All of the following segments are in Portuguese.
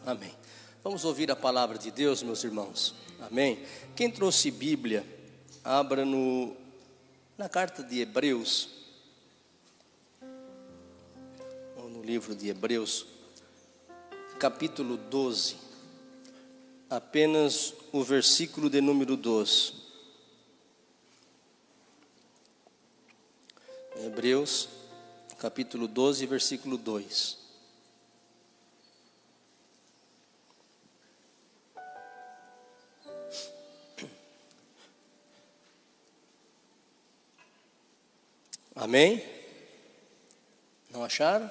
Amém. Vamos ouvir a palavra de Deus, meus irmãos. Amém. Quem trouxe Bíblia, abra na carta de Hebreus, ou no livro de Hebreus, capítulo 12, apenas o versículo de número 12. Hebreus, capítulo 12, versículo 2. Amém? Não acharam?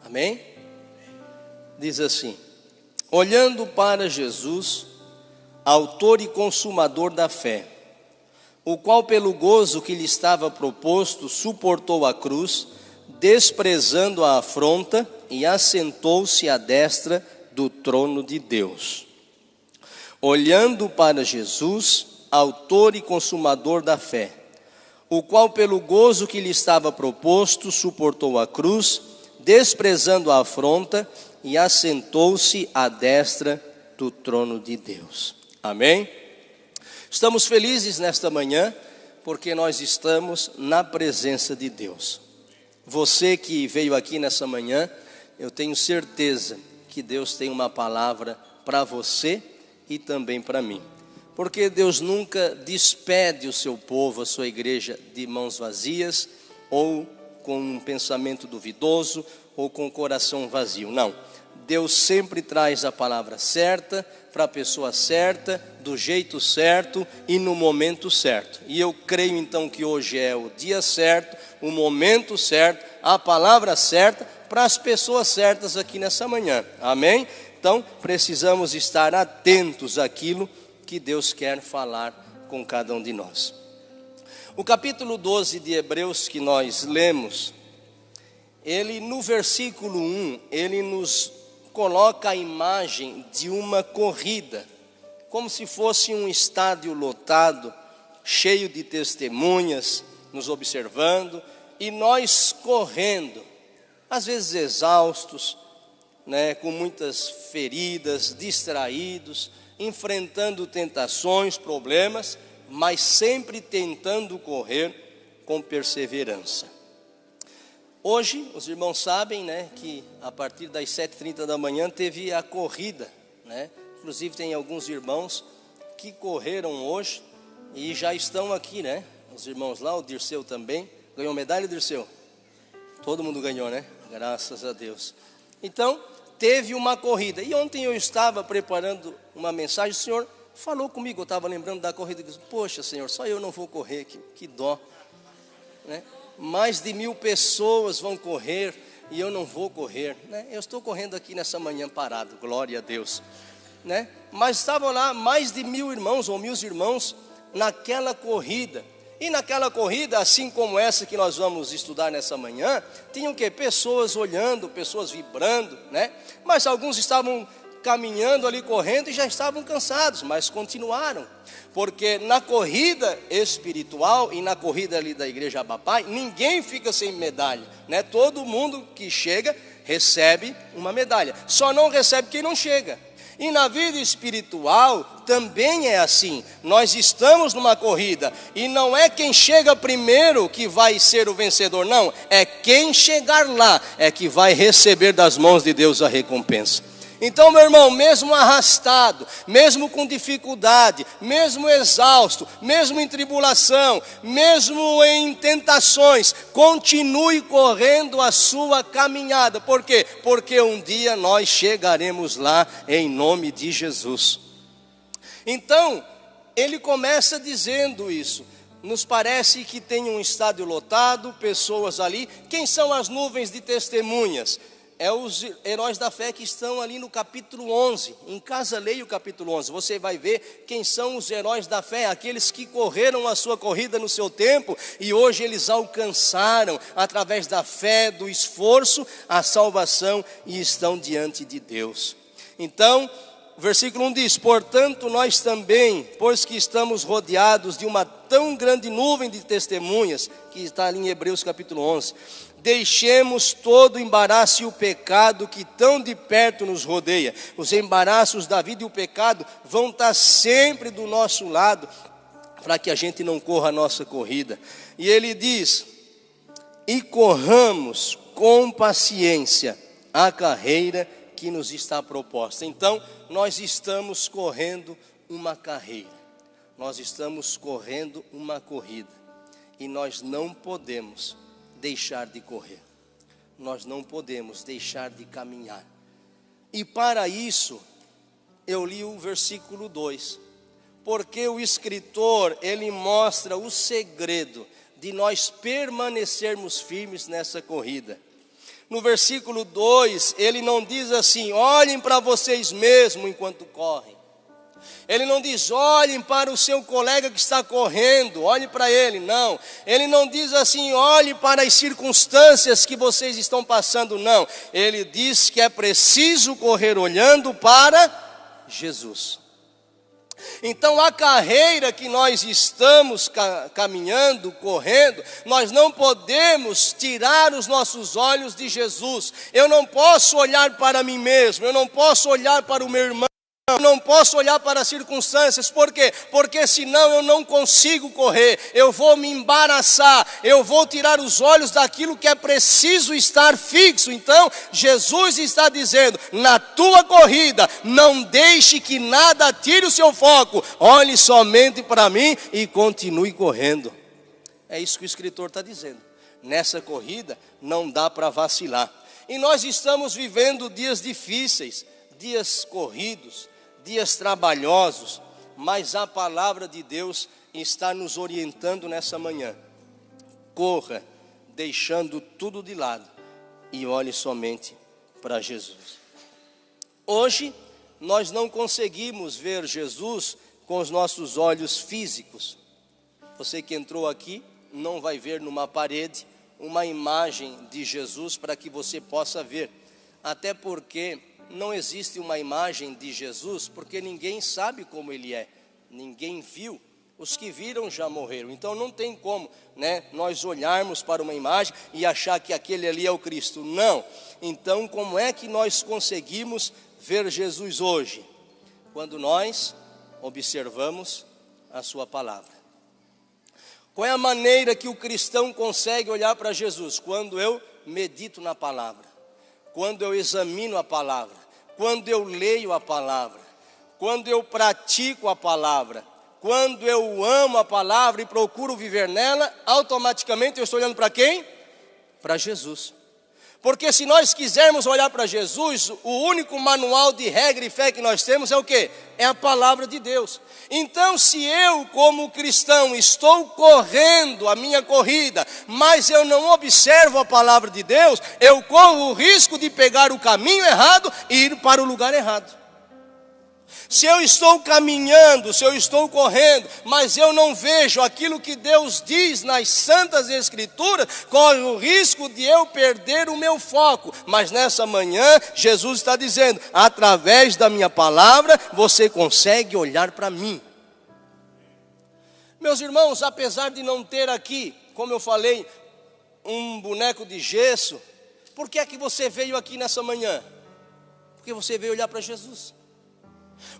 Amém? Diz assim: olhando para Jesus, autor e consumador da fé, o qual pelo gozo que lhe estava proposto, suportou a cruz, desprezando a afronta, e assentou-se à destra do trono de Deus. Olhando para Jesus, autor e consumador da fé, o qual pelo gozo que lhe estava proposto, suportou a cruz, desprezando a afronta, e assentou-se à destra do trono de Deus. Amém? Estamos felizes nesta manhã, porque nós estamos na presença de Deus. Você que veio aqui nessa manhã, eu tenho certeza que Deus tem uma palavra para você e também para mim. Porque Deus nunca despede o seu povo, a sua igreja, de mãos vazias, ou com um pensamento duvidoso, ou com o coração vazio. Não, Deus sempre traz a palavra certa, para a pessoa certa, do jeito certo e no momento certo. E eu creio então que hoje é o dia certo, o momento certo, a palavra certa, para as pessoas certas aqui nessa manhã. Amém? Então precisamos estar atentos àquilo que Deus quer falar com cada um de nós. O capítulo 12 de Hebreus que nós lemos, ele no versículo 1, ele nos coloca a imagem de uma corrida, como se fosse um estádio lotado, cheio de testemunhas, nos observando, e nós correndo, às vezes exaustos, com muitas feridas, distraídos, enfrentando tentações, problemas, mas sempre tentando correr com perseverança. Hoje, os irmãos sabem, que a partir das 7h30 da manhã teve a corrida, Inclusive tem alguns irmãos que correram hoje e já estão aqui, Os irmãos lá, o Dirceu também. Ganhou medalha, Dirceu? Todo mundo ganhou, Graças a Deus. Então, teve uma corrida. E ontem eu estava preparando uma mensagem, o Senhor falou comigo, eu estava lembrando da corrida. Eu disse, poxa, Senhor, só eu não vou correr, que dó. Mais de 1000 pessoas vão correr e eu não vou correr. Eu estou correndo aqui nessa manhã parado, glória a Deus. Mas estavam lá mais de 1000 irmãos ou 1000 irmãos naquela corrida. E naquela corrida, assim como essa que nós vamos estudar nessa manhã, tinham que pessoas olhando, pessoas vibrando, Mas alguns estavam caminhando ali, correndo e já estavam cansados, mas continuaram. Porque na corrida espiritual e na corrida ali da igreja Abapai, ninguém fica sem medalha, Todo mundo que chega recebe uma medalha, só não recebe quem não chega. E na vida espiritual também é assim. Nós estamos numa corrida e não é quem chega primeiro que vai ser o vencedor, não. É quem chegar lá é que vai receber das mãos de Deus a recompensa. Então, meu irmão, mesmo arrastado, mesmo com dificuldade, mesmo exausto, mesmo em tribulação, mesmo em tentações, continue correndo a sua caminhada. Por quê? Porque um dia nós chegaremos lá em nome de Jesus. Então, ele começa dizendo isso. Nos parece que tem um estádio lotado, pessoas ali. Quem são as nuvens de testemunhas? É os heróis da fé que estão ali no capítulo 11. Em casa, leia o capítulo 11. Você vai ver quem são os heróis da fé. Aqueles que correram a sua corrida no seu tempo. E hoje eles alcançaram, através da fé, do esforço, a salvação. E estão diante de Deus. Então, o versículo 1 diz: portanto nós também, pois que estamos rodeados de uma tão grande nuvem de testemunhas, que está ali em Hebreus capítulo 11, deixemos todo o embaraço e o pecado que tão de perto nos rodeia. Os embaraços da vida e o pecado vão estar sempre do nosso lado, para que a gente não corra a nossa corrida. E ele diz: e corramos com paciência a carreira que nos está proposta. Então, nós estamos correndo uma carreira, nós estamos correndo uma corrida, e nós não podemos deixar de correr, nós não podemos deixar de caminhar. E para isso, eu li o versículo 2, porque o escritor, ele mostra o segredo de nós permanecermos firmes nessa corrida. No versículo 2, ele não diz assim: olhem para vocês mesmos enquanto correm. Ele não diz: olhem para o seu colega que está correndo, olhe para ele. Não, ele não diz assim: olhe para as circunstâncias que vocês estão passando. Não, ele diz que é preciso correr olhando para Jesus. Então a carreira que nós estamos caminhando, correndo, nós não podemos tirar os nossos olhos de Jesus. Eu não posso olhar para mim mesmo, eu não posso olhar para o meu irmão, eu não posso olhar para as circunstâncias. Por quê? Porque senão eu não consigo correr, eu vou me embaraçar, eu vou tirar os olhos daquilo que é preciso estar fixo. Então Jesus está dizendo: na tua corrida, não deixe que nada tire o seu foco, olhe somente para mim e continue correndo. É isso que o escritor está dizendo. Nessa corrida não dá para vacilar. E nós estamos vivendo dias difíceis, dias corridos, dias trabalhosos, mas a palavra de Deus está nos orientando nessa manhã. Corra, deixando tudo de lado, e olhe somente para Jesus. Hoje, nós não conseguimos ver Jesus com os nossos olhos físicos. Você que entrou aqui, não vai ver numa parede uma imagem de Jesus para que você possa ver. Até porque não existe uma imagem de Jesus, porque ninguém sabe como ele é, ninguém viu, os que viram já morreram. Então não tem como, nós olharmos para uma imagem e achar que aquele ali é o Cristo. Não. Então como é que nós conseguimos ver Jesus hoje? Quando nós observamos a sua palavra. Qual é a maneira que o cristão consegue olhar para Jesus? Quando eu medito na palavra, quando eu examino a palavra, quando eu leio a palavra, quando eu pratico a palavra, quando eu amo a palavra e procuro viver nela, automaticamente eu estou olhando para quem? Para Jesus. Porque se nós quisermos olhar para Jesus, o único manual de regra e fé que nós temos é o quê? É a palavra de Deus. Então se eu como cristão estou correndo a minha corrida, mas eu não observo a palavra de Deus, eu corro o risco de pegar o caminho errado e ir para o lugar errado. Se eu estou caminhando, se eu estou correndo, mas eu não vejo aquilo que Deus diz nas santas escrituras, corre o risco de eu perder o meu foco. Mas nessa manhã, Jesus está dizendo: através da minha palavra, você consegue olhar para mim. Meus irmãos, apesar de não ter aqui, como eu falei, um boneco de gesso, por que é que você veio aqui nessa manhã? Porque você veio olhar para Jesus.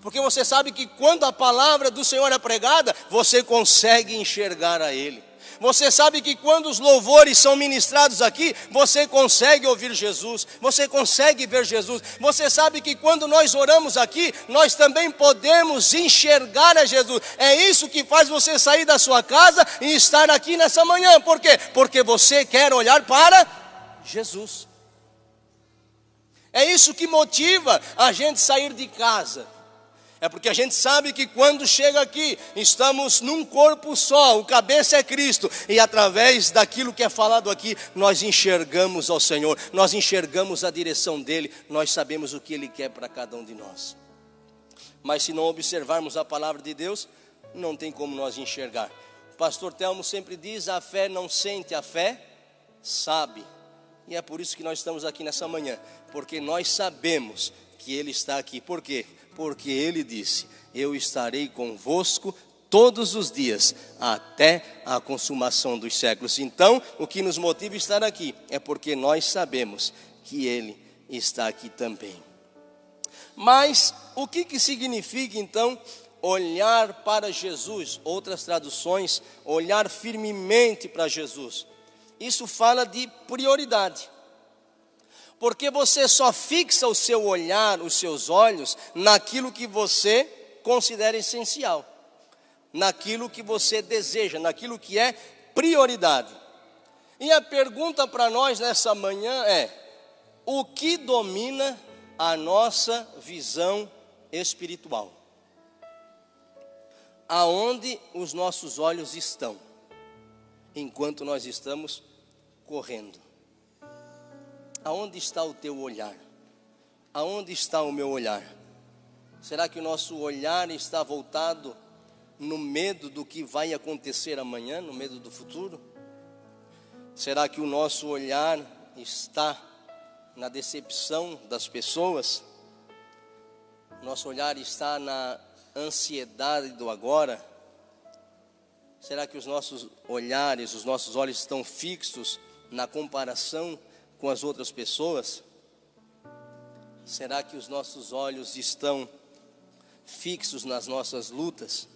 Porque você sabe que quando a palavra do Senhor é pregada, você consegue enxergar a Ele. Você sabe que quando os louvores são ministrados aqui, você consegue ouvir Jesus, você consegue ver Jesus. Você sabe que quando nós oramos aqui, nós também podemos enxergar a Jesus. É isso que faz você sair da sua casa e estar aqui nessa manhã. Por quê? Porque você quer olhar para Jesus. É isso que motiva a gente sair de casa. É porque a gente sabe que quando chega aqui, estamos num corpo só, o cabeça é Cristo. E através daquilo que é falado aqui, nós enxergamos ao Senhor, nós enxergamos a direção dEle, nós sabemos o que Ele quer para cada um de nós. Mas se não observarmos a palavra de Deus, não tem como nós enxergar. O pastor Telmo sempre diz: a fé não sente, a fé sabe. E é por isso que nós estamos aqui nessa manhã, porque nós sabemos que Ele está aqui. Por quê? Porque Ele disse: eu estarei convosco todos os dias, até a consumação dos séculos. Então, o que nos motiva a estar aqui é porque nós sabemos que Ele está aqui também. Mas o que significa então olhar para Jesus? Outras traduções, olhar firmemente para Jesus. Isso fala de prioridade. Porque você só fixa o seu olhar, os seus olhos, naquilo que você considera essencial, naquilo que você deseja, naquilo que é prioridade. E a pergunta para nós nessa manhã é: o que domina a nossa visão espiritual? Aonde os nossos olhos estão, enquanto nós estamos correndo? Aonde está o teu olhar? Aonde está o meu olhar? Será que o nosso olhar está voltado no medo do que vai acontecer amanhã, no medo do futuro? Será que o nosso olhar está na decepção das pessoas? Nosso olhar está na ansiedade do agora? Será que os nossos olhares, os nossos olhos estão fixos na comparação com as outras pessoas? Será que os nossos olhos estão fixos nas nossas lutas?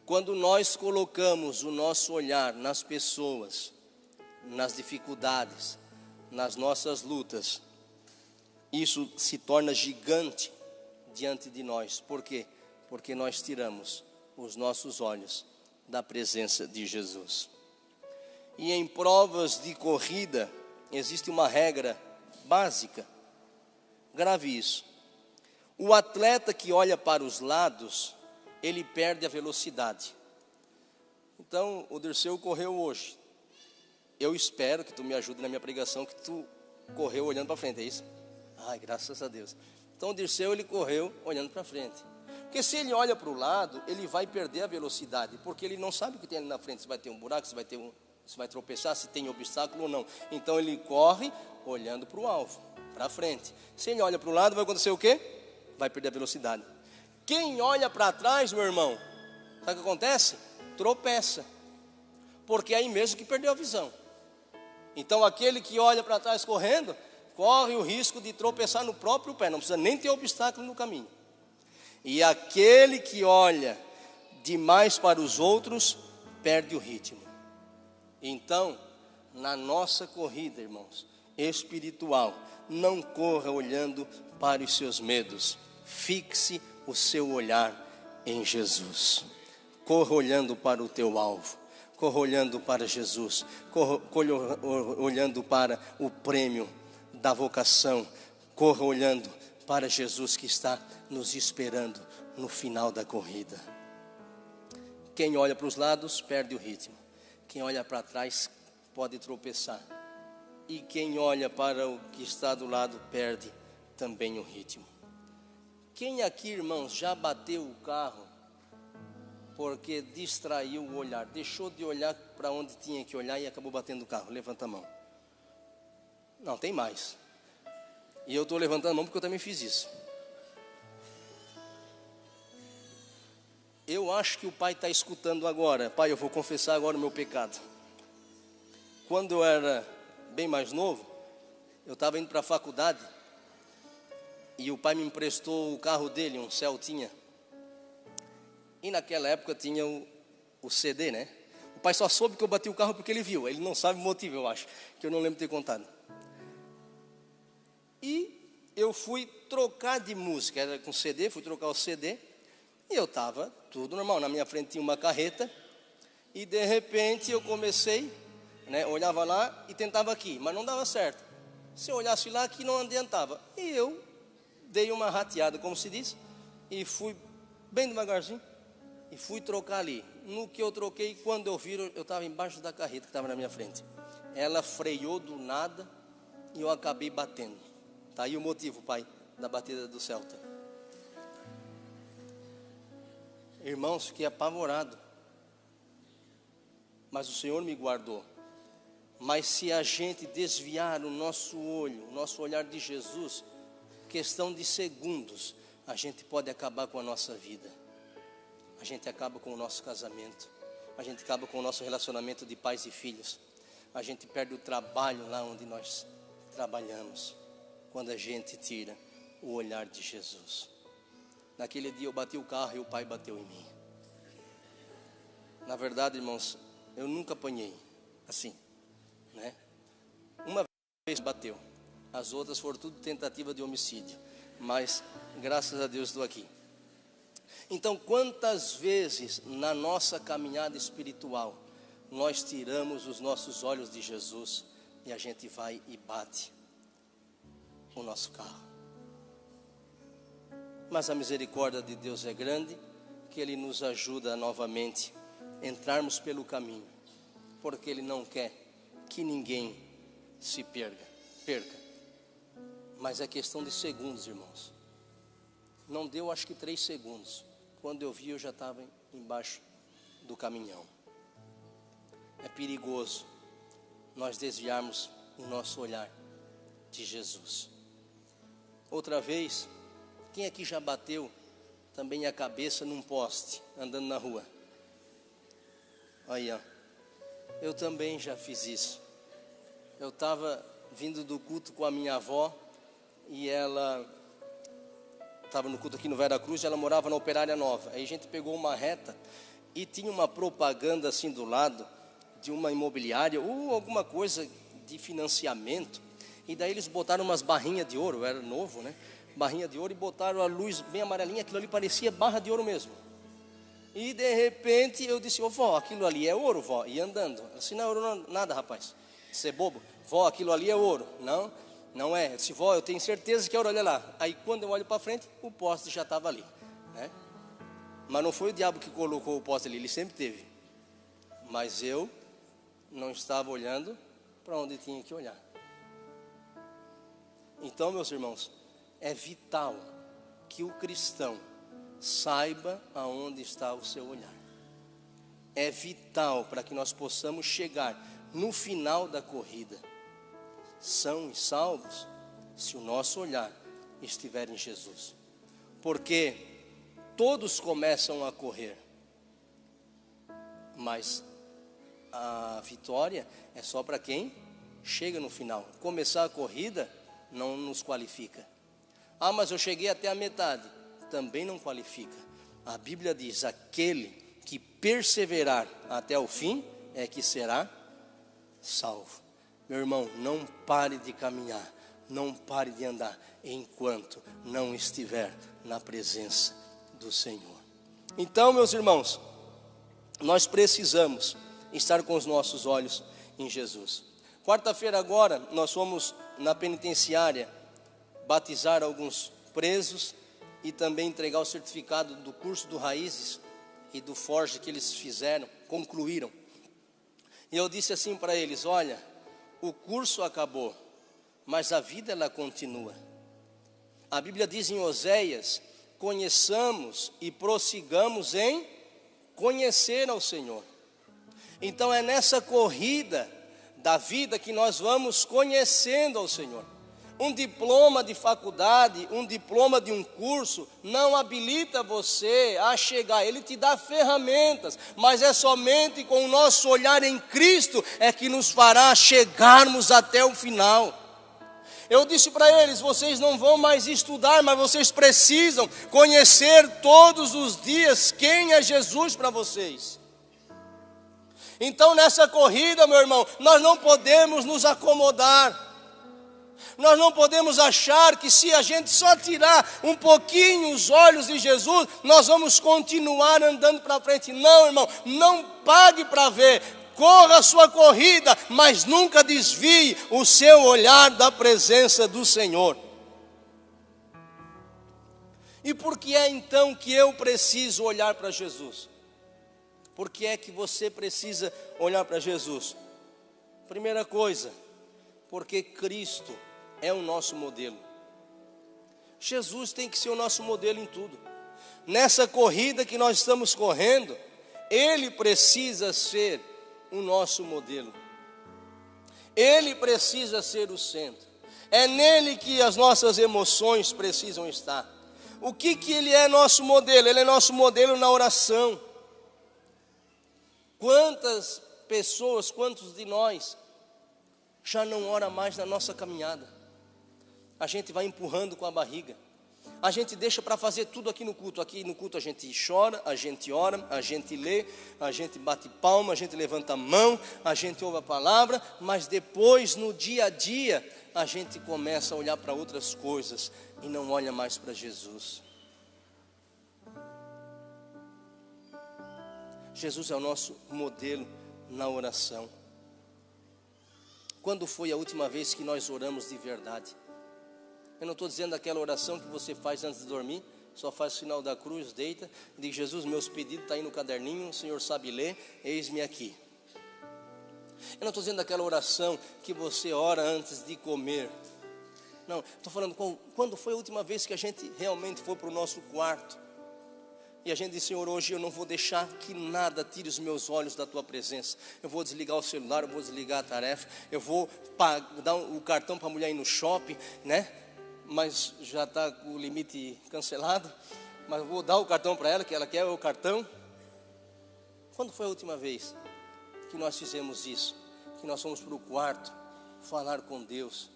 Quando nós colocamos o nosso olhar nas pessoas, nas dificuldades, nas nossas lutas, isso se torna gigante diante de nós. Por quê? Porque nós tiramos os nossos olhos da presença de Jesus. E em provas de corrida, existe uma regra básica. Grave isso. O atleta que olha para os lados, ele perde a velocidade. Então, o Dirceu correu hoje. Eu espero que tu me ajude na minha pregação, que tu correu olhando para frente, é isso? Ai, graças a Deus. Então, o Dirceu, ele correu olhando para frente. Porque se ele olha para o lado, ele vai perder a velocidade, porque ele não sabe o que tem ali na frente, se vai ter um buraco, se vai tropeçar, se tem obstáculo ou não. Então ele corre olhando para o alvo, para frente. Se ele olha para o lado, vai acontecer o quê? Vai perder a velocidade. Quem olha para trás, meu irmão, sabe o que acontece? Tropeça, porque é aí mesmo que perdeu a visão. Então aquele que olha para trás correndo, corre o risco de tropeçar no próprio pé, não precisa nem ter obstáculo no caminho. E aquele que olha demais para os outros, perde o ritmo. Então, na nossa corrida, irmãos, espiritual, não corra olhando para os seus medos. Fixe o seu olhar em Jesus. Corra olhando para o teu alvo. Corra olhando para Jesus. Corra olhando para o prêmio da vocação. Corra olhando para Jesus que está nos esperando no final da corrida. Quem olha para os lados perde o ritmo. Quem olha para trás pode tropeçar. E quem olha para o que está do lado perde também o ritmo. Quem aqui, irmãos, já bateu o carro porque distraiu o olhar, deixou de olhar para onde tinha que olhar e acabou batendo o carro? Levanta a mão. Não, tem mais. E eu estou levantando a mão porque eu também fiz isso. Eu acho que o pai está escutando agora. Pai, eu vou confessar agora o meu pecado. Quando eu era bem mais novo, eu estava indo para a faculdade e o pai me emprestou o carro dele, um Celtinha. E naquela época tinha o CD, né? O pai só soube que eu bati o carro porque ele viu. Ele não sabe o motivo, eu acho, que eu não lembro de ter contado. E eu fui trocar de música, era com CD, fui trocar o CD. E eu estava tudo normal, na minha frente tinha uma carreta. E de repente eu comecei, né, olhava lá e tentava aqui, mas não dava certo. Se eu olhasse lá, aqui não adiantava. E eu dei uma rateada, como se diz, e fui bem devagarzinho, e fui trocar ali. No que eu troquei, quando eu vi, eu estava embaixo da carreta que estava na minha frente. Ela freou do nada e eu acabei batendo. Está aí o motivo, pai, da batida do Celta. Irmãos, fiquei apavorado. Mas o Senhor me guardou. Mas se a gente desviar o nosso olho, o nosso olhar de Jesus, questão de segundos, a gente pode acabar com a nossa vida. a gente acaba com o nosso casamento, a gente acaba com o nosso relacionamento de pais e filhos, a gente perde o trabalho lá onde nós trabalhamos, quando a gente tira o olhar de Jesus. Naquele dia eu bati o carro e o pai bateu em mim. Na verdade, irmãos, eu nunca apanhei assim, né? Uma vez bateu, as outras foram tudo tentativa de homicídio, mas graças a Deus estou aqui. Então, quantas vezes na nossa caminhada espiritual nós tiramos os nossos olhos de Jesus e a gente vai e bate o nosso carro? Mas a misericórdia de Deus é grande, que Ele nos ajuda novamente a entrarmos pelo caminho, porque Ele não quer que ninguém se perca. Mas é questão de segundos, irmãos. Não deu acho que 3 segundos. Quando eu vi, eu já estava embaixo do caminhão. É perigoso nós desviarmos o nosso olhar de Jesus. Outra vez, quem aqui já bateu também a cabeça num poste, andando na rua? Aí, ó. Eu também já fiz isso. Eu estava vindo do culto com a minha avó, e ela estava no culto aqui no Vera Cruz, ela morava na Operária Nova. Aí a gente pegou uma reta e tinha uma propaganda assim do lado de uma imobiliária ou alguma coisa de financiamento. E daí eles botaram umas barrinhas de ouro, era novo, né? Barrinha de ouro, e botaram a luz bem amarelinha, aquilo ali parecia barra de ouro mesmo. E de repente eu disse: ô vó, aquilo ali é ouro, vó. E andando, assim, não é ouro não, nada, rapaz, você é bobo. Vó, aquilo ali é ouro. Não é. Eu disse: vó, eu tenho certeza que é ouro, olha lá. Aí quando eu olho para frente, o poste já estava ali, né? Mas não foi o diabo que colocou o poste ali, ele sempre teve. Mas eu não estava olhando para onde tinha que olhar. Então, meus irmãos, é vital que o cristão saiba aonde está o seu olhar. É vital para que nós possamos chegar no final da corrida são e salvos, se o nosso olhar estiver em Jesus. Porque todos começam a correr, mas a vitória é só para quem chega no final. Começar a corrida não nos qualifica. Ah, mas eu cheguei até a metade. Também não qualifica. A Bíblia diz: aquele que perseverar até o fim é que será salvo. Meu irmão, não pare de caminhar, não pare de andar, enquanto não estiver na presença do Senhor. Então, meus irmãos, nós precisamos estar com os nossos olhos em Jesus. Quarta-feira agora, nós fomos na penitenciária batizar alguns presos e também entregar o certificado do curso do Raízes e do Forge que eles fizeram, concluíram. E eu disse assim para eles: olha, o curso acabou, mas a vida ela continua. A Bíblia diz em Oséias: conheçamos e prossigamos em conhecer ao Senhor. Então é nessa corrida da vida que nós vamos conhecendo ao Senhor. Um diploma de faculdade, um diploma de um curso não habilita você a chegar. Ele te dá ferramentas, mas é somente com o nosso olhar em Cristo é que nos fará chegarmos até o final. Eu disse para eles: vocês não vão mais estudar, mas vocês precisam conhecer todos os dias quem é Jesus para vocês. Então nessa corrida, meu irmão, nós não podemos nos acomodar. Nós não podemos achar que se a gente só tirar um pouquinho os olhos de Jesus, nós vamos continuar andando para frente. Não, irmão, não pague para ver. Corra a sua corrida, mas nunca desvie o seu olhar da presença do Senhor. E por que é então que eu preciso olhar para Jesus? Por que é que você precisa olhar para Jesus? Primeira coisa, porque Cristo é o nosso modelo. Jesus tem que ser o nosso modelo em tudo. Nessa corrida que nós estamos correndo, Ele precisa ser o nosso modelo. Ele precisa ser o centro. É nele que as nossas emoções precisam estar. O que ele é nosso modelo? Ele é nosso modelo na oração. Quantas pessoas, quantos de nós já não ora mais na nossa caminhada? A gente vai empurrando com a barriga. A gente deixa para fazer tudo aqui no culto. Aqui no culto a gente chora, a gente ora, a gente lê, a gente bate palma, a gente levanta a mão, a gente ouve a palavra, mas depois no dia a dia a gente começa a olhar para outras coisas e não olha mais para Jesus. Jesus é o nosso modelo na oração. Quando foi a última vez que nós oramos de verdade? Eu não estou dizendo aquela oração que você faz antes de dormir, só faz o sinal da cruz, deita, e diz: Jesus, meus pedidos estão aí no caderninho, o Senhor sabe ler, eis-me aqui. Eu não estou dizendo aquela oração que você ora antes de comer. Não, estou falando quando foi a última vez que a gente realmente foi para o nosso quarto e a gente disse: Senhor, hoje eu não vou deixar que nada tire os meus olhos da tua presença. Eu vou desligar o celular, eu vou desligar a tarefa, eu vou dar o cartão para a mulher ir no shopping, né? Mas já está com o limite cancelado, mas eu vou dar o cartão para ela, que ela quer o cartão. Quando foi a última vez que nós fizemos isso? Que nós fomos para o quarto falar com Deus,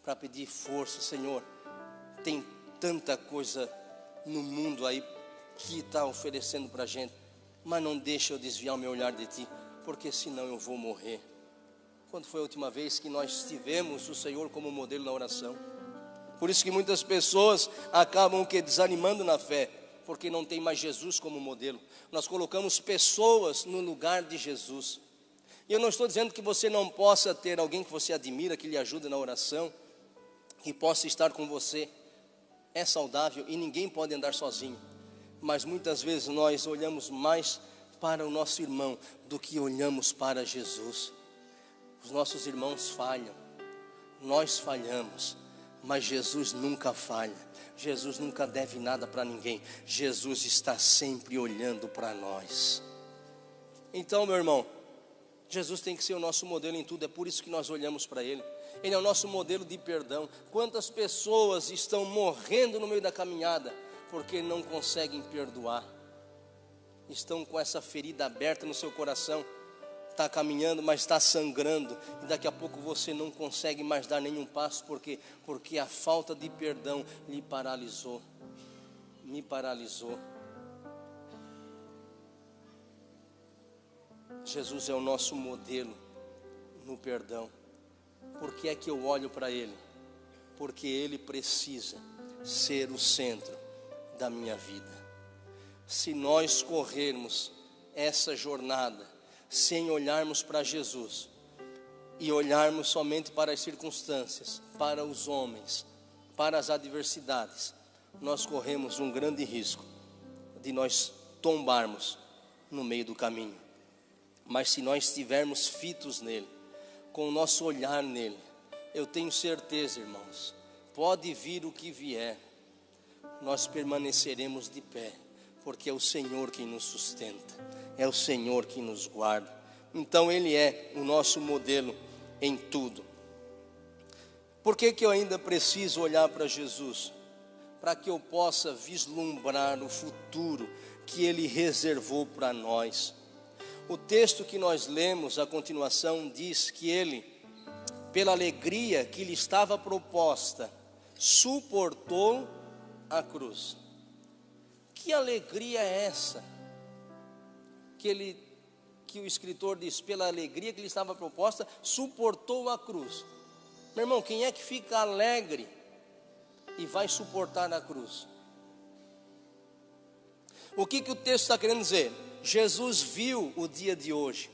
para pedir força. Senhor, tem tanta coisa no mundo aí que está oferecendo para a gente, mas não deixa eu desviar o meu olhar de Ti, porque senão eu vou morrer. Quando foi a última vez que nós tivemos o Senhor como modelo na oração? Por isso que muitas pessoas acabam desanimando na fé, porque não tem mais Jesus como modelo. Nós colocamos pessoas no lugar de Jesus. E eu não estou dizendo que você não possa ter alguém que você admira, que lhe ajude na oração, que possa estar com você. É saudável e ninguém pode andar sozinho. Mas muitas vezes nós olhamos mais para o nosso irmão do que olhamos para Jesus. Os nossos irmãos falham, nós falhamos, mas Jesus nunca falha. Jesus nunca deve nada para ninguém. Jesus está sempre olhando para nós. Então, meu irmão, Jesus tem que ser o nosso modelo em tudo. É por isso que nós olhamos para Ele. Ele é o nosso modelo de perdão. Quantas pessoas estão morrendo no meio da caminhada porque não conseguem perdoar? Estão com essa ferida aberta no seu coração. Está caminhando, mas está sangrando, e daqui a pouco você não consegue mais dar nenhum passo, porque a falta de perdão lhe paralisou, me paralisou. Jesus é o nosso modelo no perdão. Por que é que eu olho para Ele? Porque Ele precisa ser o centro da minha vida. Se nós corrermos essa jornada sem olharmos para Jesus e olharmos somente para as circunstâncias, para os homens, para as adversidades, nós corremos um grande risco de nós tombarmos no meio do caminho. Mas se nós estivermos fitos nele, com o nosso olhar nele, eu tenho certeza, irmãos, pode vir o que vier, nós permaneceremos de pé, porque é o Senhor quem nos sustenta, é o Senhor que nos guarda. Então Ele é o nosso modelo em tudo. Por que eu ainda preciso olhar para Jesus? Para que eu possa vislumbrar o futuro que Ele reservou para nós. O texto que nós lemos a continuação diz que Ele, pela alegria que lhe estava proposta, suportou a cruz. Que alegria é essa? Que o escritor diz: pela alegria que lhe estava proposta, suportou a cruz. Meu irmão, quem é que fica alegre e vai suportar a cruz? O que o texto está querendo dizer? Jesus viu o dia de hoje.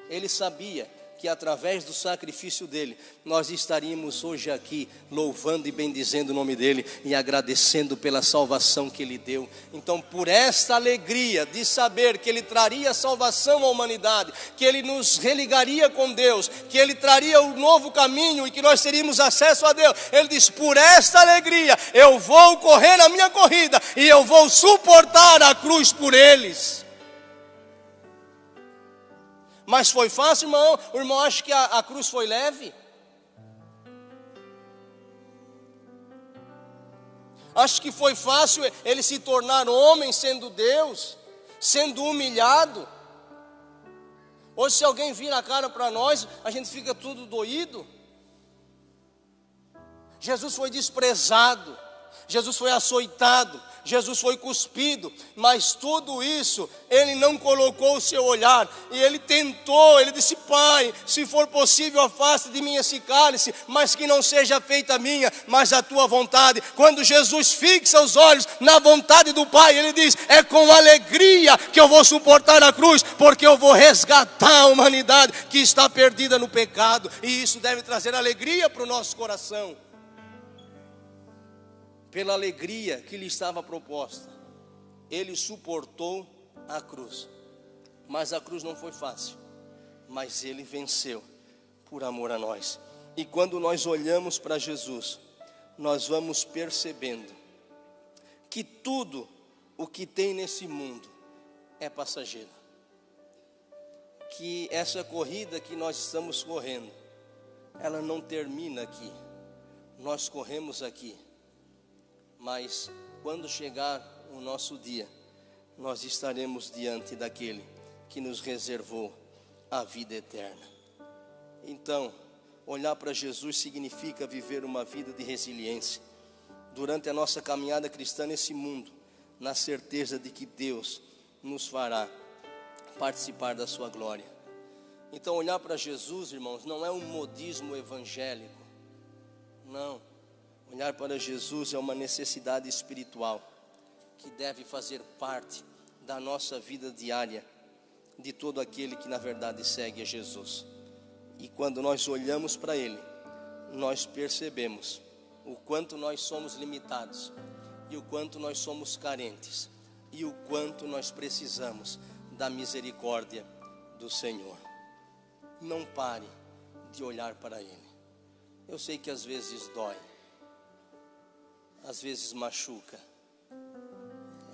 Ele sabia que através do sacrifício dele, nós estaríamos hoje aqui louvando e bendizendo o nome dele e agradecendo pela salvação que ele deu. Então, por esta alegria de saber que ele traria salvação à humanidade, que ele nos religaria com Deus, que ele traria um novo caminho e que nós teríamos acesso a Deus, ele diz: por esta alegria eu vou correr a minha corrida e eu vou suportar a cruz por eles. Mas foi fácil, irmão? O irmão acha que a cruz foi leve? Acha que foi fácil ele se tornar homem sendo Deus, sendo humilhado? Hoje, se alguém vira a cara para nós, a gente fica tudo doído. Jesus foi desprezado, Jesus foi açoitado, Jesus foi cuspido, mas tudo isso ele não colocou o seu olhar, e ele tentou, ele disse: Pai, se for possível, afaste de mim esse cálice, mas que não seja feita a minha, mas a tua vontade. Quando Jesus fixa os olhos na vontade do Pai, ele diz: é com alegria que eu vou suportar a cruz, porque eu vou resgatar a humanidade que está perdida no pecado, e isso deve trazer alegria para o nosso coração. Pela alegria que lhe estava proposta, ele suportou a cruz. Mas a cruz não foi fácil, mas ele venceu por amor a nós. E quando nós olhamos para Jesus, nós vamos percebendo que tudo o que tem nesse mundo é passageiro. Que essa corrida que nós estamos correndo, ela não termina aqui. Nós corremos aqui, mas quando chegar o nosso dia, nós estaremos diante daquele que nos reservou a vida eterna. Então, olhar para Jesus significa viver uma vida de resiliência durante a nossa caminhada cristã nesse mundo, na certeza de que Deus nos fará participar da sua glória. Então, olhar para Jesus, irmãos, não é um modismo evangélico, não. Olhar para Jesus é uma necessidade espiritual que deve fazer parte da nossa vida diária, de todo aquele que na verdade segue a Jesus. E quando nós olhamos para Ele, nós percebemos o quanto nós somos limitados, e o quanto nós somos carentes, e o quanto nós precisamos da misericórdia do Senhor. Não pare de olhar para Ele. Eu sei que às vezes dói, às vezes machuca,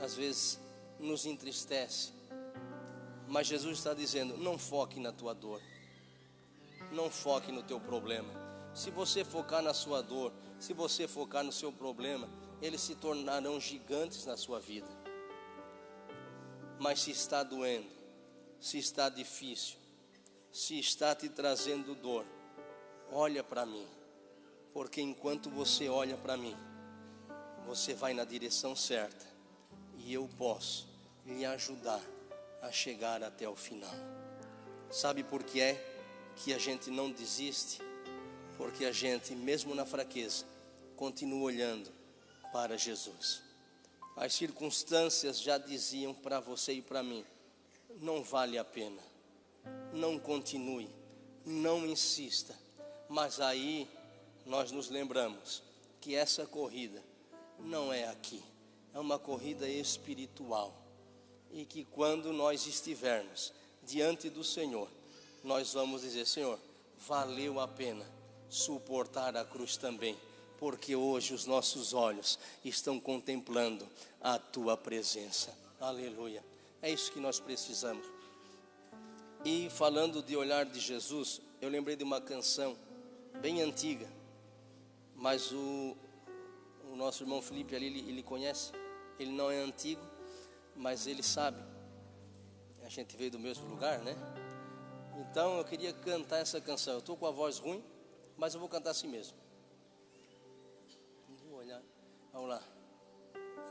às vezes nos entristece, mas Jesus está dizendo: não foque na tua dor, não foque no teu problema. Se você focar na sua dor, se você focar no seu problema, eles se tornarão gigantes na sua vida. Mas se está doendo, se está difícil, se está te trazendo dor, olha para mim, porque enquanto você olha para mim, você vai na direção certa, e eu posso lhe ajudar a chegar até o final. Sabe por que é que a gente não desiste? Porque a gente, mesmo na fraqueza, continua olhando para Jesus. As circunstâncias já diziam para você e para mim: não vale a pena, não continue, não insista. Mas aí nós nos lembramos que essa corrida não é aqui, é uma corrida espiritual, e que quando nós estivermos diante do Senhor, nós vamos dizer: Senhor, valeu a pena suportar a cruz também, porque hoje os nossos olhos estão contemplando a tua presença. Aleluia. É isso que nós precisamos. E falando de olhar de Jesus, eu lembrei de uma canção bem antiga, mas o nosso irmão Felipe ali, ele conhece. Ele não é antigo, mas ele sabe. A gente veio do mesmo lugar, né? Então eu queria cantar essa canção. Eu estou com a voz ruim, mas eu vou cantar assim mesmo. Vou olhar. Vamos lá.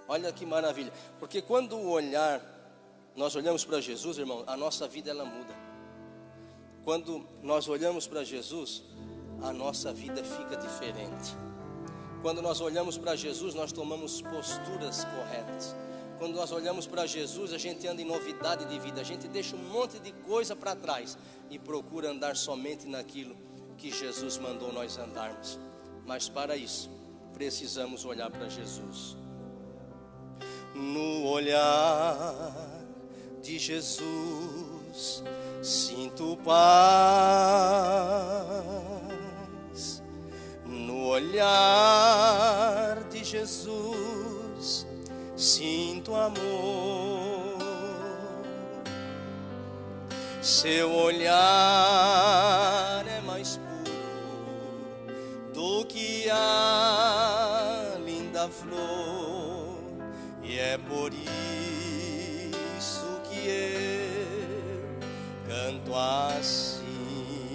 Olha que maravilha. Porque quando nós olhamos para Jesus, irmão, a nossa vida ela muda. Quando nós olhamos para Jesus, a nossa vida fica diferente. Quando nós olhamos para Jesus, nós tomamos posturas corretas. Quando nós olhamos para Jesus, a gente anda em novidade de vida. A gente deixa um monte de coisa para trás e procura andar somente naquilo que Jesus mandou nós andarmos. Mas para isso, precisamos olhar para Jesus. No olhar de Jesus, sinto paz. No olhar de Jesus, sinto amor. Seu olhar é mais puro do que a linda flor. e é por isso que eu canto assim.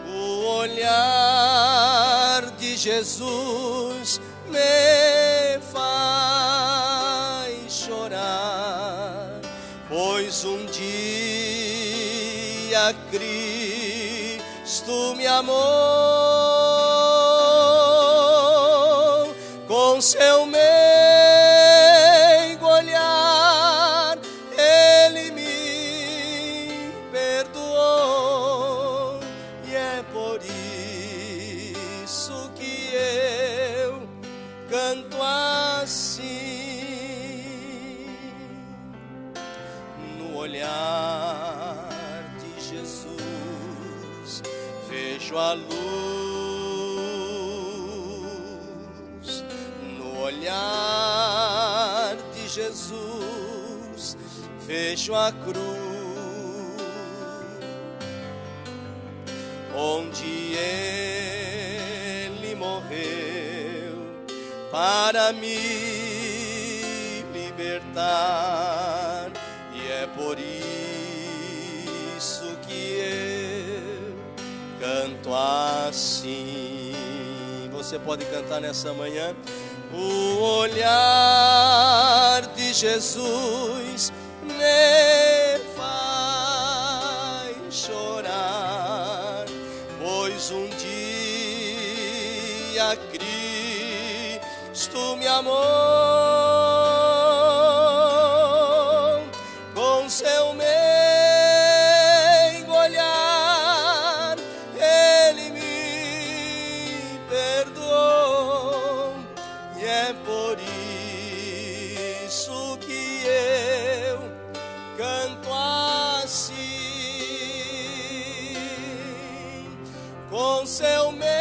O olhar de Jesus me faz chorar, pois um dia Cristo me amou. Com seu meigo olhar Ele me perdoou, e é por isso que eu canto assim. No olhar de Jesus vejo a luz, no olhar de Jesus vejo a cruz, onde Ele morreu para me libertar, e é por isso que eu canto assim. Você pode cantar nessa manhã. O olhar de Jesus me faz chorar, pois um dia Cristo me amou. Com seu meigo olhar Ele me perdoou, e é por isso que eu canto assim. Com seu meigo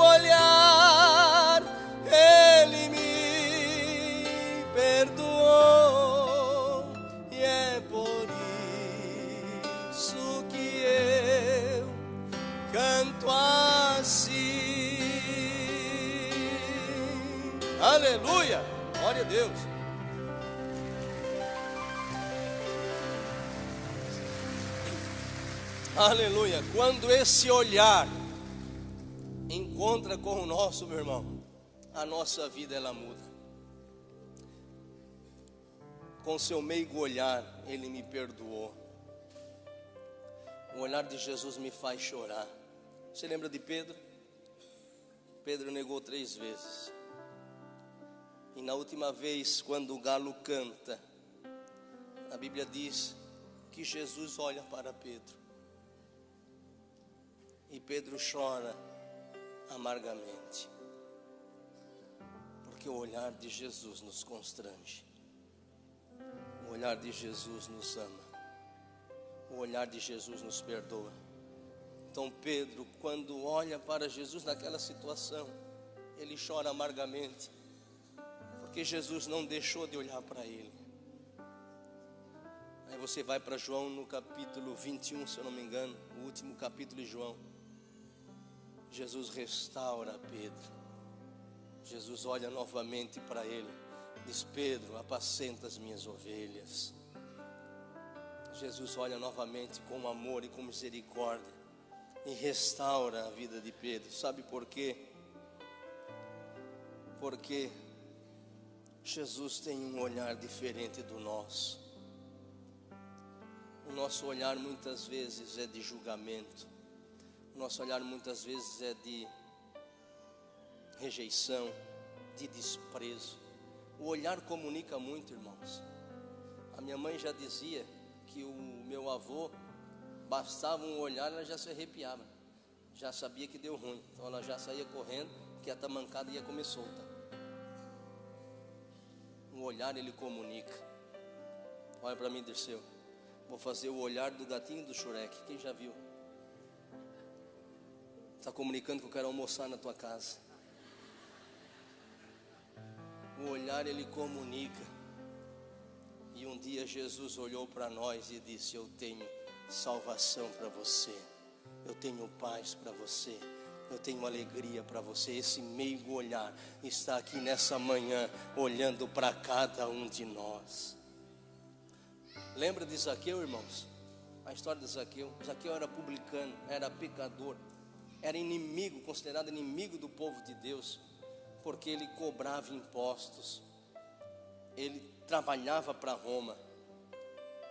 olhar Ele me perdoou, e é por isso que eu canto assim. Aleluia, glória a Deus. Aleluia. Quando esse olhar encontra com o nosso, meu irmão, a nossa vida ela muda. Com seu meigo olhar Ele me perdoou. O olhar de Jesus me faz chorar. Você lembra de Pedro? Pedro negou 3 vezes. E na última vez, quando o galo canta, a Bíblia diz que Jesus olha para Pedro, e Pedro chora amargamente, porque o olhar de Jesus nos constrange, o olhar de Jesus nos ama, o olhar de Jesus nos perdoa. Então Pedro, quando olha para Jesus naquela situação, ele chora amargamente, porque Jesus não deixou de olhar para ele. Aí você vai para João no capítulo 21, se eu não me engano, o último capítulo de João. Jesus restaura Pedro. Jesus olha novamente para ele, diz: Pedro, apacenta as minhas ovelhas. Jesus olha novamente com amor e com misericórdia e restaura a vida de Pedro. Sabe por quê? Porque Jesus tem um olhar diferente do nosso. O nosso olhar muitas vezes é de julgamento. O nosso olhar muitas vezes é de rejeição, de desprezo. O olhar comunica muito, irmãos. A minha mãe já dizia que o meu avô, bastava um olhar, ela já se arrepiava, já sabia que deu ruim. Então ela já saía correndo, que a tamancada ia comer solta. O olhar ele comunica. Olha para mim, Dirceu, vou fazer o olhar do gatinho do Shurek. Quem já viu? Está comunicando que eu quero almoçar na tua casa. O olhar ele comunica. E um dia Jesus olhou para nós e disse: eu tenho salvação para você, eu tenho paz para você, Eu tenho uma alegria para você. Esse meigo olhar está aqui nessa manhã, olhando para cada um de nós. Lembra de Zaqueu, irmãos? A história de Zaqueu. Zaqueu era publicano, era pecador, era inimigo, considerado inimigo do povo de Deus, porque ele cobrava impostos, ele trabalhava para Roma.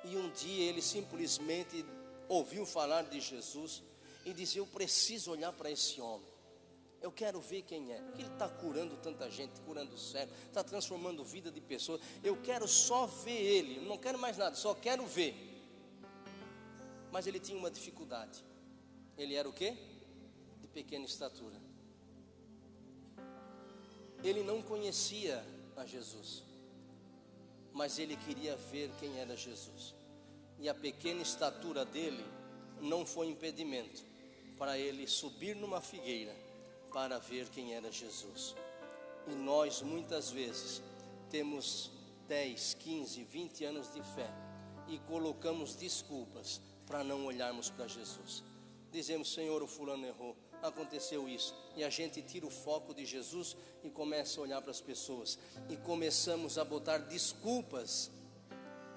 E um dia ele simplesmente ouviu falar de Jesus e disse: eu preciso olhar para esse homem, eu quero ver quem é, porque ele está curando tanta gente, curando o cego, está transformando a vida de pessoas. Eu quero só ver ele, não quero mais nada, só quero ver. Mas ele tinha uma dificuldade. Ele era o quê? De pequena estatura. Ele não conhecia a Jesus, mas ele queria ver quem era Jesus. E a pequena estatura dele não foi impedimento para ele subir numa figueira para ver quem era Jesus. E nós muitas vezes temos 10, 15, 20 anos de fé e colocamos desculpas para não olharmos para Jesus. Dizemos: Senhor, o fulano errou, aconteceu isso, e a gente tira o foco de Jesus e começa a olhar para as pessoas, e começamos a botar desculpas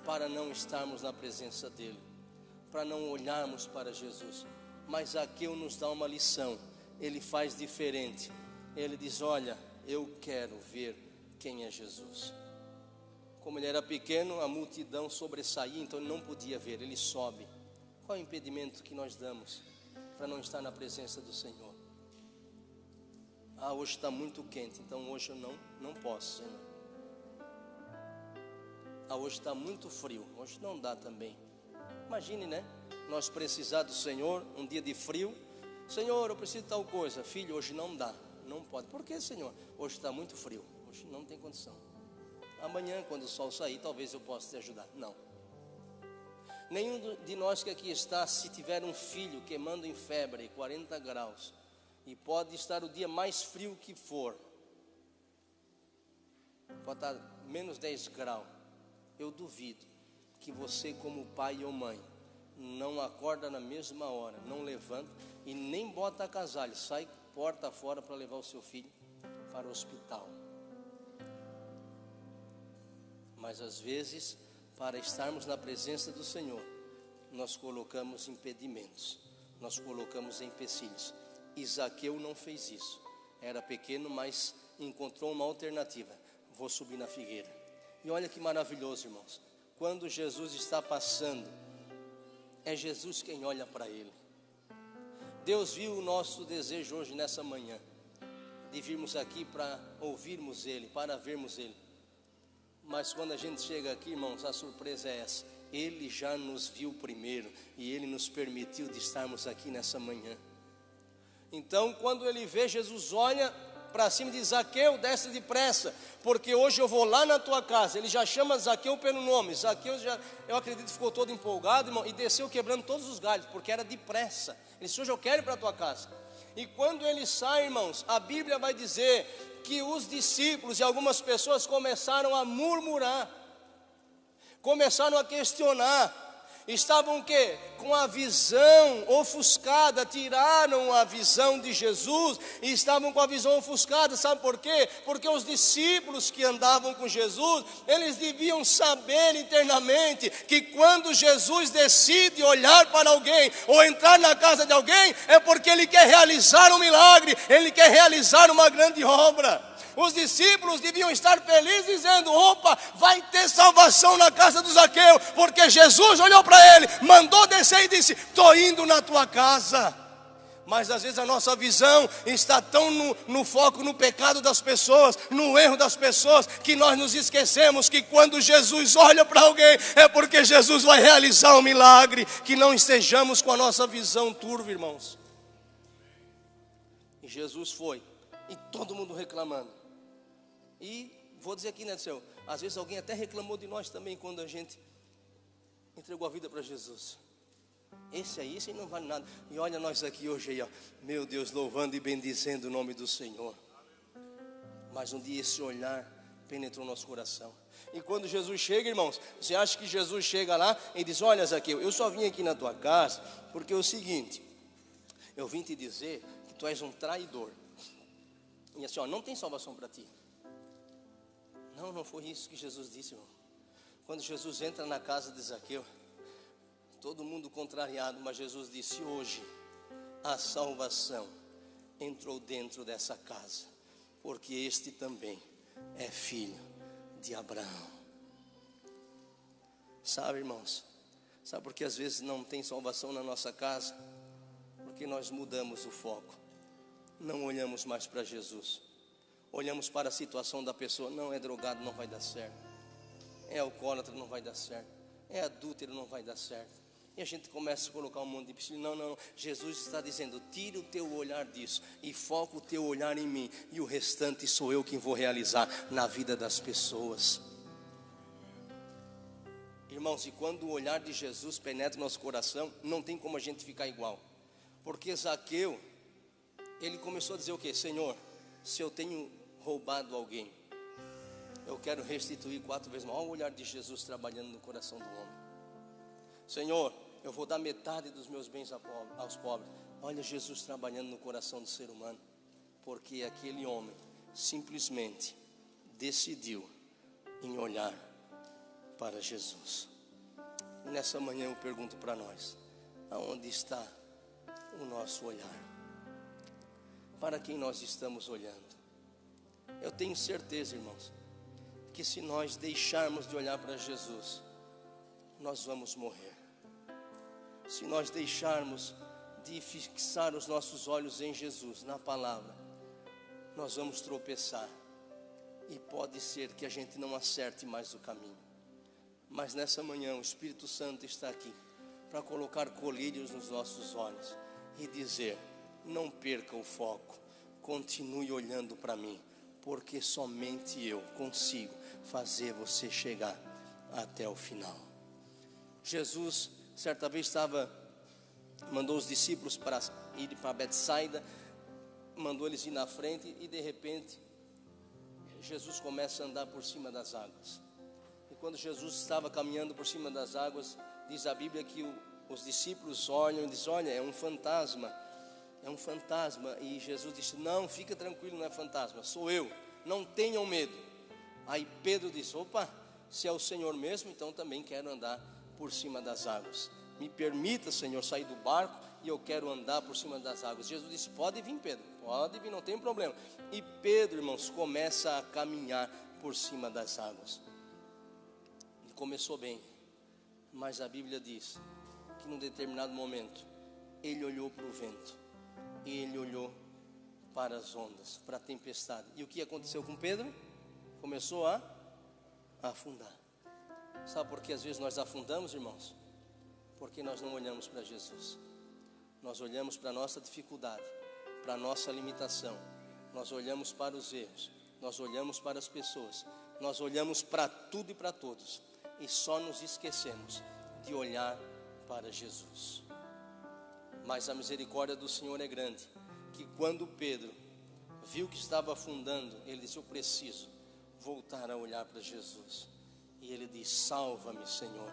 para não estarmos na presença dele, para não olharmos para Jesus. Mas Zaqueu nos dá uma lição. Ele faz diferente. Ele diz: olha, eu quero ver quem é Jesus. Como ele era pequeno, a multidão sobressaía, então ele não podia ver, ele sobe. Qual é o impedimento que nós damos para não estar na presença do Senhor? Hoje está muito quente, então hoje eu não posso, Senhor. Hoje está muito frio, hoje não dá também. Imagine, né? Nós precisar do Senhor, um dia de frio. Senhor, eu preciso de tal coisa. Filho, hoje não dá, não pode. Por que, Senhor? Hoje está muito frio, hoje não tem condição. Amanhã, quando o sol sair, talvez eu possa te ajudar. Não. Nenhum de nós que aqui está, se tiver um filho queimando em febre, 40 graus, e pode estar o dia mais frio que for, pode estar menos 10 graus, eu duvido que você, como pai ou mãe, não acorda na mesma hora, não levanta e nem bota agasalho, sai porta fora para levar o seu filho para o hospital. Mas às vezes, para estarmos na presença do Senhor, nós colocamos impedimentos, nós colocamos empecilhos. Zaqueu não fez isso. Era pequeno, mas encontrou uma alternativa: vou subir na figueira. E olha que maravilhoso, irmãos. Quando Jesus está passando, é Jesus quem olha para ele. Deus viu o nosso desejo hoje, nessa manhã, de virmos aqui para ouvirmos ele, para vermos ele. Mas quando a gente chega aqui, irmãos, a surpresa é essa: ele já nos viu primeiro e ele nos permitiu de estarmos aqui nessa manhã. Então, quando ele vê, Jesus olha para cima e diz: Zaqueu, desce depressa, porque hoje eu vou lá na tua casa. Ele já chama Zaqueu pelo nome. Zaqueu, eu acredito, ficou todo empolgado, irmão, e desceu quebrando todos os galhos, porque era depressa. Ele disse: hoje eu quero ir para a tua casa. E quando ele sai, irmãos, a Bíblia vai dizer que os discípulos e algumas pessoas começaram a murmurar, começaram a questionar. Estavam o quê? Com a visão ofuscada, tiraram a visão de Jesus e estavam com a visão ofuscada. Sabe por quê? Porque os discípulos que andavam com Jesus, eles deviam saber internamente que quando Jesus decide olhar para alguém ou entrar na casa de alguém, é porque ele quer realizar um milagre, ele quer realizar uma grande obra. Os discípulos deviam estar felizes, dizendo: opa, vai ter salvação na casa do Zaqueu, porque Jesus olhou para ele, mandou descer e disse: estou indo na tua casa. Mas às vezes a nossa visão está tão no foco, no pecado das pessoas, no erro das pessoas, que nós nos esquecemos que quando Jesus olha para alguém, é porque Jesus vai realizar um milagre. Que não estejamos com a nossa visão turva, irmãos. E Jesus foi, e todo mundo reclamando. E vou dizer aqui, né, Senhor, às vezes alguém até reclamou de nós também quando a gente entregou a vida para Jesus. Esse aí não vale nada. E olha nós aqui hoje aí, ó, meu Deus, louvando e bendizendo o nome do Senhor. Mas um dia esse olhar penetrou no nosso coração. E quando Jesus chega, irmãos, você acha que Jesus chega lá e diz: olha, Zaqueu, eu só vim aqui na tua casa porque é o seguinte: eu vim te dizer que tu és um traidor. E assim, ó, não tem salvação para ti. Não, não foi isso que Jesus disse, irmão. Quando Jesus entra na casa de Zaqueu, todo mundo contrariado, mas Jesus disse: hoje a salvação entrou dentro dessa casa, porque este também é filho de Abraão. Sabe, irmãos, sabe por que às vezes não tem salvação na nossa casa? Porque nós mudamos o foco, não olhamos mais para Jesus, olhamos para a situação da pessoa. Não, é drogado, não vai dar certo, é alcoólatra, não vai dar certo, é adúltero, não vai dar certo. E a gente começa a colocar um monte de psicologia. Não, Jesus está dizendo: tire o teu olhar disso e foca o teu olhar em mim, e o restante sou eu quem vou realizar na vida das pessoas. Irmãos, e quando o olhar de Jesus penetra no nosso coração, não tem como a gente ficar igual. Porque Zaqueu, ele começou a dizer o quê? Senhor, se eu tenho roubado alguém, eu quero restituir 4 vezes mais. Olha o olhar de Jesus trabalhando no coração do homem. Senhor, eu vou dar metade dos meus bens aos pobres. Olha Jesus trabalhando no coração do ser humano. Porque aquele homem simplesmente decidiu em olhar para Jesus. E nessa manhã eu pergunto para nós: aonde está o nosso olhar? Para quem nós estamos olhando? Eu tenho certeza, irmãos, que se nós deixarmos de olhar para Jesus, nós vamos morrer. Se nós deixarmos de fixar os nossos olhos em Jesus, na palavra, nós vamos tropeçar, e pode ser que a gente não acerte mais o caminho. Mas nessa manhã o Espírito Santo está aqui para colocar colírios nos nossos olhos e dizer: não perca o foco, continue olhando para mim, porque somente eu consigo fazer você chegar até o final. Jesus certa vez mandou os discípulos para ir para Betsaida, mandou eles ir na frente, e de repente Jesus começa a andar por cima das águas. E quando Jesus estava caminhando por cima das águas, diz a Bíblia que os discípulos olham e dizem: olha, é um fantasma, é um fantasma. E Jesus disse: não, fica tranquilo, não é fantasma, sou eu, não tenham medo. Aí Pedro disse: opa, se é o Senhor mesmo, então também quero andar por cima das águas. Me permita, Senhor, sair do barco, e eu quero andar por cima das águas. Jesus disse: pode vir, Pedro, pode vir, não tem problema. E Pedro, irmãos, começa a caminhar por cima das águas. Ele começou bem, mas a Bíblia diz que num determinado momento ele olhou para o vento, e ele olhou para as ondas, para a tempestade. E o que aconteceu com Pedro? Começou a afundar. Sabe por que às vezes nós afundamos, irmãos? Porque nós não olhamos para Jesus. Nós olhamos para a nossa dificuldade, para a nossa limitação. Nós olhamos para os erros, nós olhamos para as pessoas, nós olhamos para tudo e para todos, e só nos esquecemos de olhar para Jesus. Mas a misericórdia do Senhor é grande, que quando Pedro viu que estava afundando, ele disse: eu preciso voltar a olhar para Jesus. E ele diz: salva-me, Senhor.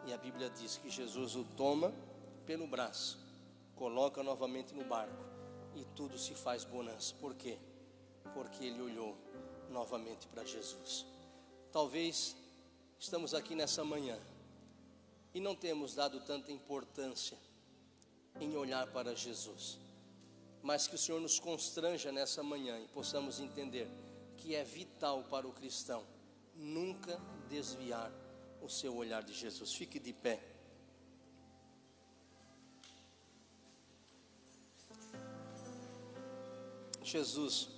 E a Bíblia diz que Jesus o toma pelo braço, coloca novamente no barco, e tudo se faz bonança. Por quê? Porque ele olhou novamente para Jesus. Talvez estamos aqui nessa manhã e não temos dado tanta importância em olhar para Jesus, mas que o Senhor nos constranja nessa manhã e possamos entender que é vital para o cristão nunca desviar o seu olhar de Jesus. Fique de pé. Jesus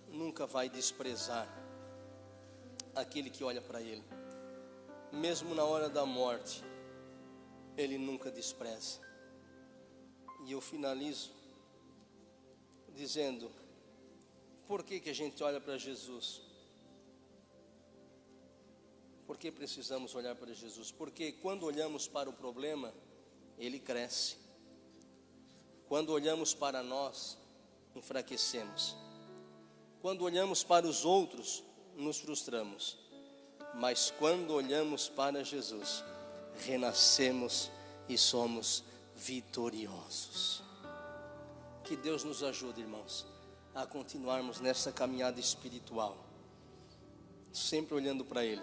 nunca vai desprezar aquele que olha para Ele. Mesmo na hora da morte, Ele nunca despreza. E eu finalizo dizendo: por que a gente olha para Jesus? Por que precisamos olhar para Jesus? Porque quando olhamos para o problema, ele cresce. Quando olhamos para nós, enfraquecemos. Quando olhamos para os outros, nos frustramos. Mas quando olhamos para Jesus, renascemos e somos vitoriosos. Que Deus nos ajude, irmãos, a continuarmos nessa caminhada espiritual, sempre olhando para Ele,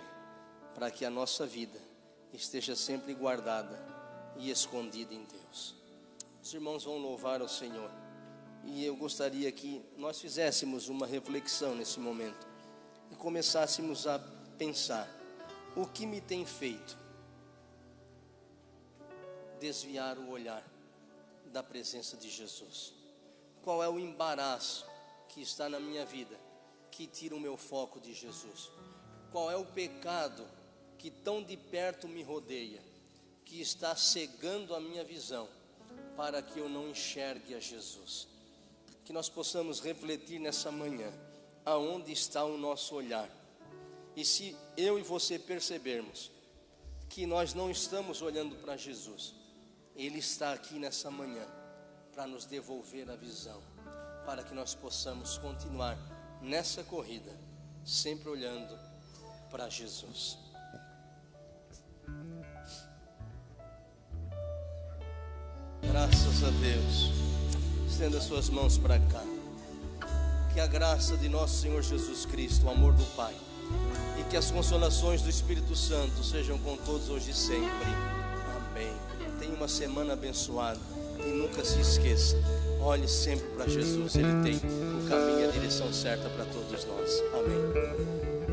para que a nossa vida esteja sempre guardada e escondida em Deus. Os irmãos vão louvar ao Senhor, e eu gostaria que nós fizéssemos uma reflexão nesse momento e começássemos a pensar: o que me tem feito desviar o olhar da presença de Jesus? Qual é o embaraço que está na minha vida que tira o meu foco de Jesus? Qual é o pecado que tão de perto me rodeia, que está cegando a minha visão para que eu não enxergue a Jesus? Que nós possamos refletir nessa manhã aonde está o nosso olhar. E se eu e você percebermos que nós não estamos olhando para Jesus, Ele está aqui nessa manhã para nos devolver a visão, para que nós possamos continuar nessa corrida, sempre olhando para Jesus. Graças a Deus. Estenda suas mãos para cá. Que a graça de nosso Senhor Jesus Cristo, o amor do Pai, e que as consolações do Espírito Santo sejam com todos hoje e sempre. Amém. Tenha uma semana abençoada e nunca se esqueça, olhe sempre para Jesus. Ele tem o caminho e a direção certa para todos nós. Amém.